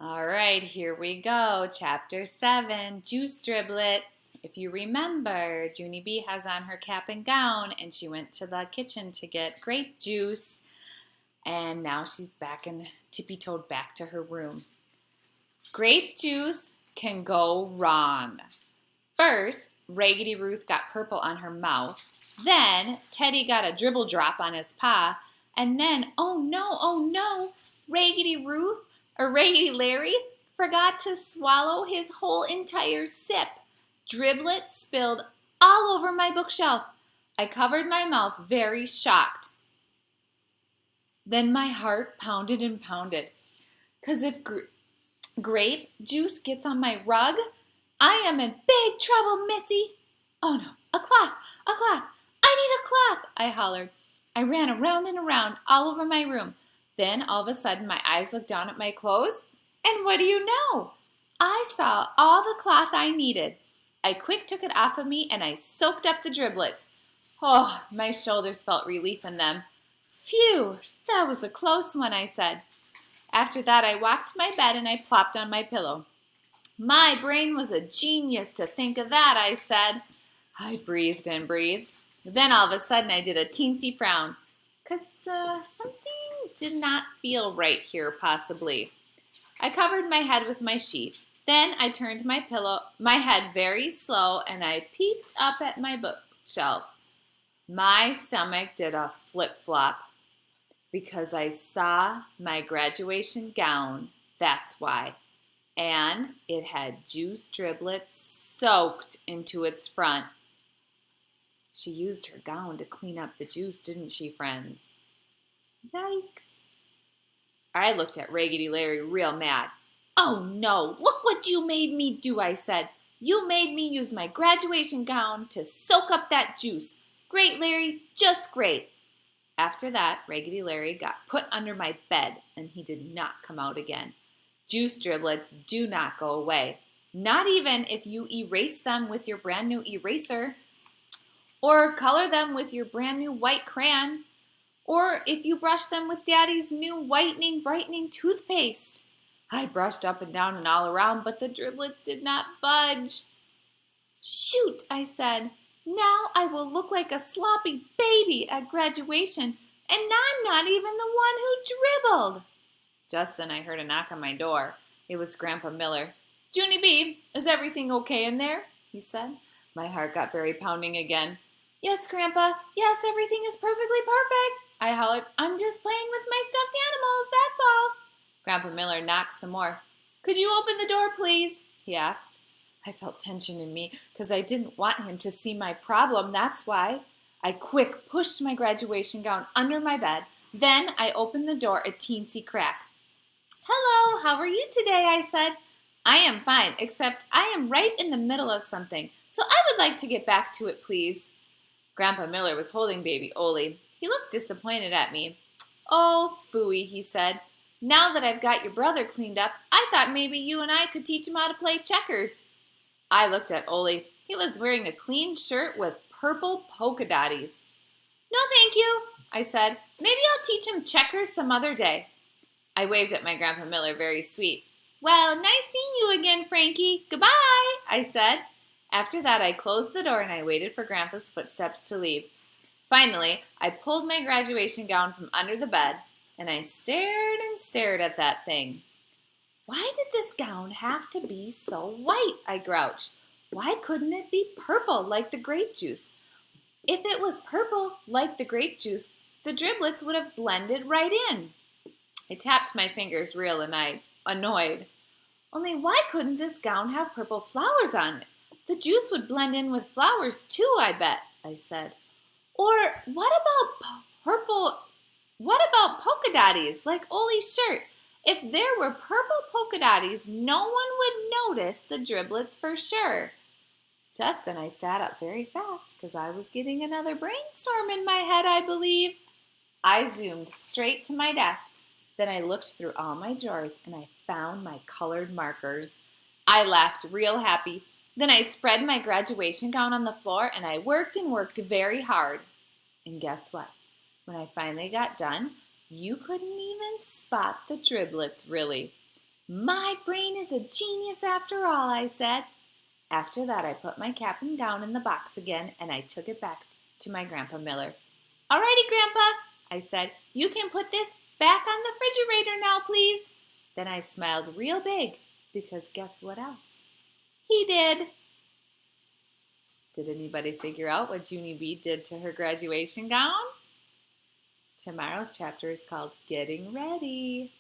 All right, here we go. Chapter 7, Juice Driblets. If you remember, Junie B has on her cap and gown and she went to the kitchen to get grape juice. And now she's back and tippy-toed back to her room. Grape juice can go wrong. First, Raggedy Ruth got purple on her mouth. Then, Teddy got a dribble drop on his paw. And then, oh no, Raggedy Larry forgot to swallow his whole entire sip. Driblets spilled all over my bookshelf. I covered my mouth, very shocked. Then my heart pounded and pounded. 'Cause if grape juice gets on my rug, I am in big trouble, Missy. Oh no, a cloth. I need a cloth, I hollered. I ran around and around all over my room. Then all of a sudden my eyes looked down at my clothes, and what do you know? I saw all the cloth I needed. I quick took it off of me and I soaked up the driblets. Oh, my shoulders felt relief in them. Phew, that was a close one, I said. After that I walked to my bed and I plopped on my pillow. My brain was a genius to think of that, I said. I breathed and breathed. Then all of a sudden I did a teensy frown, 'cause something did not feel right here, possibly. I covered my head with my sheet. Then I turned my head very slow, and I peeped up at my bookshelf. My stomach did a flip-flop because I saw my graduation gown, that's why. And it had juice driblets soaked into its front. She used her gown to clean up the juice, didn't she, friends? Yikes. I looked at Raggedy Larry real mad. Oh no, look what you made me do, I said. You made me use my graduation gown to soak up that juice. Great, Larry, just great. After that, Raggedy Larry got put under my bed, and he did not come out again. Juice driblets do not go away, not even if you erase them with your brand new eraser, or color them with your brand new white crayon, or if you brush them with Daddy's new whitening, brightening toothpaste. I brushed up and down and all around, but the driblets did not budge. Shoot, I said. Now I will look like a sloppy baby at graduation, and I'm not even the one who dribbled. Just then I heard a knock on my door. It was Grandpa Miller. Junie B, is everything okay in there? He said. My heart got very pounding again. Yes, Grandpa. Yes, everything is perfectly perfect, I hollered. I'm just playing with my stuffed animals, that's all. Grandpa Miller knocked some more. Could you open the door, please? He asked. I felt tension in me because I didn't want him to see my problem, that's why. I quick pushed my graduation gown under my bed. Then I opened the door a teensy crack. Hello, how are you today? I said. I am fine, except I am right in the middle of something, so I would like to get back to it, please. Grandpa Miller was holding baby Ole. He looked disappointed at me. Oh, phooey, he said. Now that I've got your brother cleaned up, I thought maybe you and I could teach him how to play checkers. I looked at Ole. He was wearing a clean shirt with purple polka dotties. No, thank you, I said. Maybe I'll teach him checkers some other day. I waved at my Grandpa Miller, very sweet. Well, nice seeing you again, Frankie. Goodbye, I said. After that, I closed the door and I waited for Grandpa's footsteps to leave. Finally, I pulled my graduation gown from under the bed, and I stared and stared at that thing. Why did this gown have to be so white? I grouched. Why couldn't it be purple like the grape juice? If it was purple like the grape juice, the driblets would have blended right in. I tapped my fingers real annoyed. Only why couldn't this gown have purple flowers on it? The juice would blend in with flowers too, I bet, I said. Or what about polka dotties like Ole's shirt? If there were purple polka dotties, no one would notice the driblets for sure. Just then I sat up very fast because I was getting another brainstorm in my head, I believe. I zoomed straight to my desk. Then I looked through all my drawers and I found my colored markers. I laughed real happy. Then I spread my graduation gown on the floor and I worked and worked very hard. And guess what? When I finally got done, you couldn't even spot the driblets, really. My brain is a genius after all, I said. After that, I put my cap and gown in the box again, and I took it back to my Grandpa Miller. All righty, Grandpa, I said. You can put this back on the refrigerator now, please. Then I smiled real big, because guess what else? He did. Did anybody figure out what Junie B did to her graduation gown? Tomorrow's chapter is called Getting Ready.